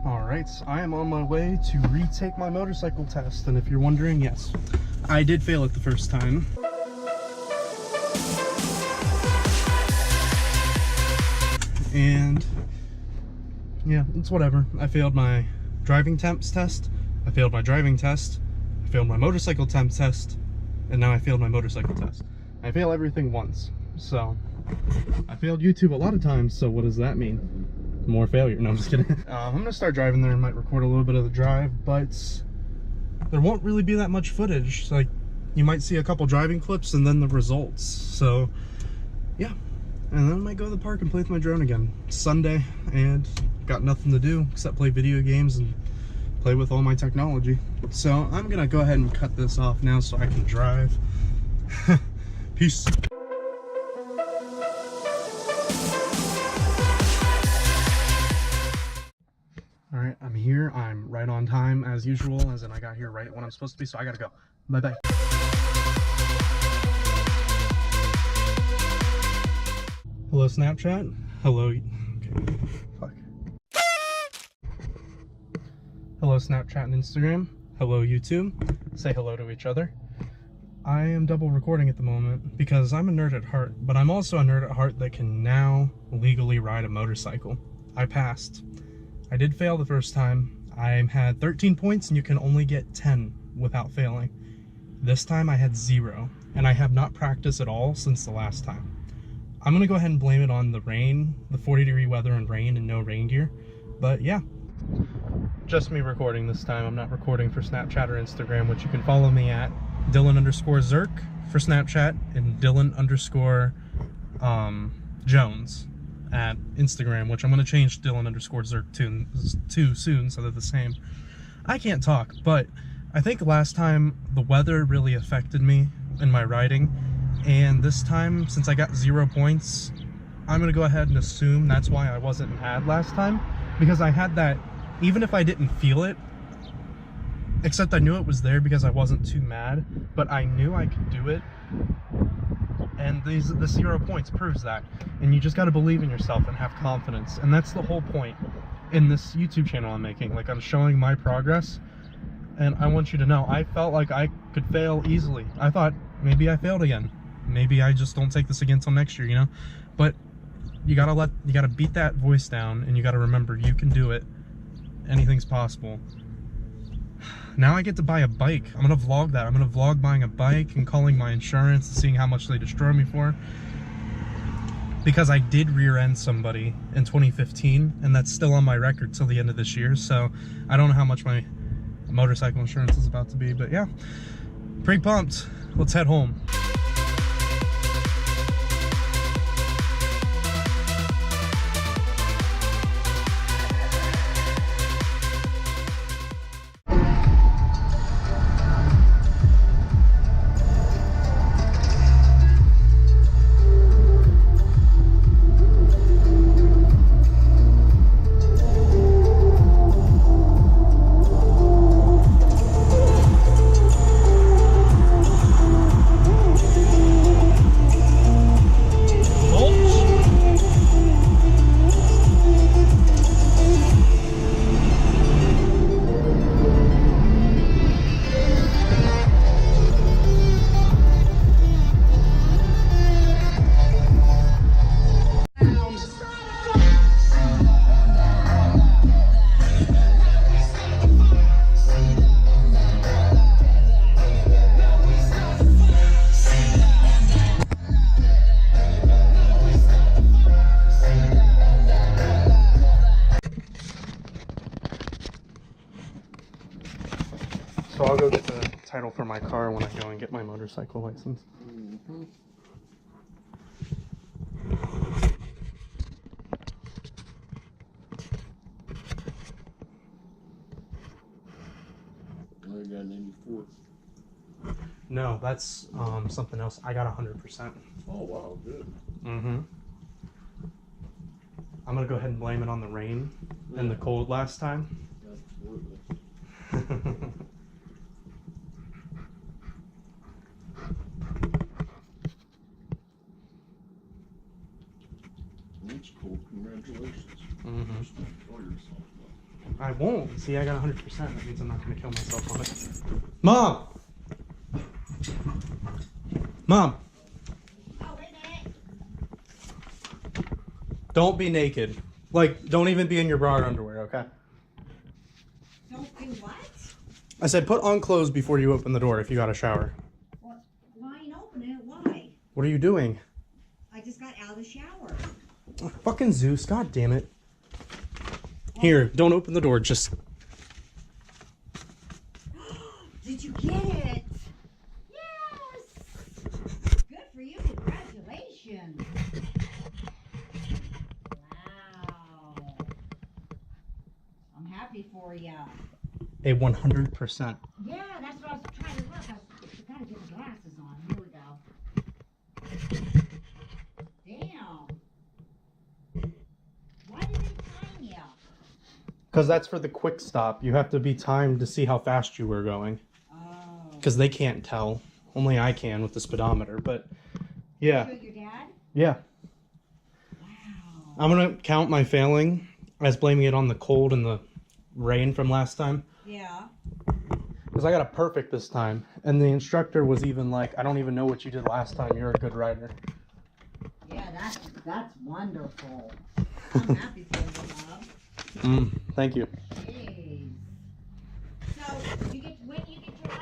Alright, so I am on my way to retake my motorcycle test, and if you're wondering, yes, I did fail it the first time. And yeah, it's whatever. I failed my driving temps test, I failed my driving test, I failed my motorcycle temp test, and now I failed my motorcycle test. I fail everything once, so I failed YouTube a lot of times, so what does that mean? More failure. No, I'm just kidding. I'm gonna start driving there and might record a little bit of the drive, but there won't really be that much footage. Like, you might see a couple driving clips and then the results. So yeah, and then I might go to the park and play with my drone again. It's Sunday and got nothing to do except play video games and play with all my technology. So I'm gonna go ahead and cut this off now so I can drive. Peace. Alright, I'm here. I'm right on time as usual, as in I got here right when I'm supposed to be, so I gotta go. Bye-bye. Hello, Snapchat. Hello. Okay. Fuck. Hello, Snapchat and Instagram. Hello, YouTube. Say hello to each other. I am double recording at the moment because I'm a nerd at heart, but I'm also a nerd at heart that can now legally ride a motorcycle. I passed. I did fail the first time. I had 13 points and you can only get 10 without failing. This time I had 0, and I have not practiced at all since the last time. I'm gonna go ahead and blame it on the rain, the 40-degree weather and rain and no rain gear. But yeah, just me recording this time. I'm not recording for Snapchat or Instagram, which you can follow me at Dylan_Zerk for Snapchat and Dylan_Jones at Instagram, which I'm going to change Dylan_Zerk to soon so they're the same. I can't talk, but I think last time the weather really affected me in my riding, and this time, since I got 0 points, I'm going to go ahead and assume that's why I wasn't mad last time, because I had that, even if I didn't feel it, except I knew it was there because I wasn't too mad, but I knew I could do it. And the 0 points proves that. And you just got to believe in yourself and have confidence. And that's the whole point in this YouTube channel I'm making. Like, I'm showing my progress. And I want you to know, I felt like I could fail easily. I thought, maybe I failed again. Maybe I just don't take this again till next year, you know? But you gotta beat that voice down, and you gotta remember, you can do it. Anything's possible. Now I get to buy a bike. I'm gonna vlog that. I'm gonna vlog buying a bike and calling my insurance and seeing how much they destroy me for. Because I did rear end somebody in 2015, and that's still on my record till the end of this year. So I don't know how much my motorcycle insurance is about to be, but yeah, pretty pumped. Let's head home. So I'll go get the title for my car when I go and get my motorcycle license. Mm-hmm. I got an 84. No, that's something else. I got 100%. Oh wow, good. Mm-hmm. I'm gonna go ahead and blame it on the rain and the cold last time. Absolutely. That's cool. Congratulations. Mm-hmm. Just enjoy yourself. I won't. See, I got 100%. That means I'm not going to kill myself on it. Mom! Mom! Oh, wait a minute. Don't be naked. Like, don't even be in your bra or underwear, okay? Don't do what? I said put on clothes before you open the door if you got a shower. What? Why ain't opening it? Why? What are you doing? I just got out of the shower. Oh, fucking Zeus, god damn it. Here, don't open the door, just... Did you get it? Yes! Good for you. Congratulations. Wow. I'm happy for you. A 100%. Yeah, that's what I was trying to look. I gotta get the glasses on. Here we go. Damn. Why did they time you? Because that's for the quick stop. You have to be timed to see how fast you were going. Oh. Because they can't tell. Only I can with the speedometer, but yeah. Show your dad? Yeah. Wow. I'm going to count my failing as blaming it on the cold and the rain from last time. Yeah. Because I got a perfect this time. And the instructor was even like, I don't even know what you did last time. You're a good rider. Yeah, that's wonderful. I'm happy for you, Bob. Thank you. Jeez. So, when you get your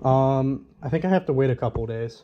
license? I think I have to wait a couple days.